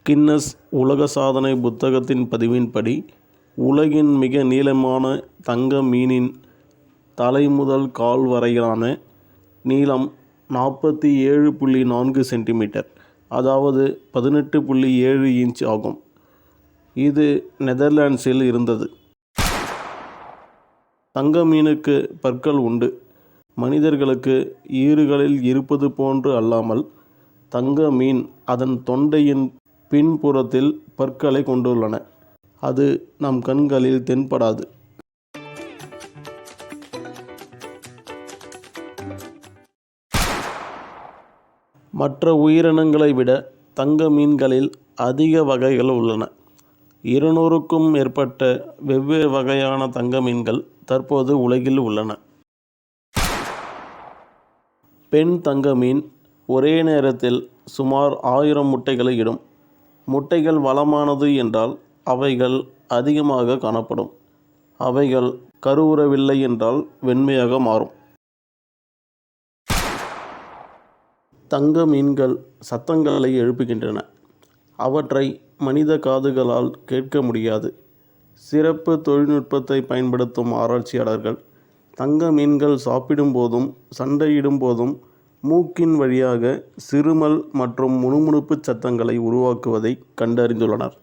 Guinness உலக சாதனை புத்தகத்தின் பதிவின்படி, உலகின் மிக நீளமான தங்க மீனின் தலை முதல் கால் வரையிலான நீளம் 47.4 சென்டிமீட்டர், அதாவது 18.7 இன்ச் ஆகும். இது நெதர்லாண்ட்ஸில் இருந்தது. தங்க மீனுக்கு பற்கள் உண்டு. மனிதர்களுக்கு ஈறுகளில் இருப்பது போன்று அல்லாமல், தங்க மீன் அதன் தொண்டையின் பின்புறத்தில் பற்களை கொண்டுள்ளன. அது நம் கண்களில் தென்படாது. மற்ற உயிரினங்களை விட தங்க மீன்களில் அதிக வகைகள் உள்ளன. 200க்கும் மேற்பட்ட வெவ்வேறு வகையான தங்க மீன்கள் தற்போது உலகில் உள்ளன. பெண் தங்க மீன் ஒரே நேரத்தில் சுமார் 1000 முட்டைகளை இடும். முட்டைகள் வளமானது என்றால் அவைகள் அதிகமாக காணப்படும். அவைகள் கருவுறவில்லை என்றால் வெண்மையாக மாறும். தங்க மீன்கள் சத்தங்களை எழுப்புகின்றன. அவற்றை மனித காதுகளால் கேட்க முடியாது. சிறப்பு தொழில்நுட்பத்தை பயன்படுத்தும் ஆராய்ச்சியாளர்கள் தங்க மீன்கள் சாப்பிடும் போதும் சண்டையிடும் போதும் மூக்கின் வழியாக சிறுமல் மற்றும் முணுமுணுப்பு சத்தங்களை உருவாக்குவதை கண்டறிந்துள்ளனர்.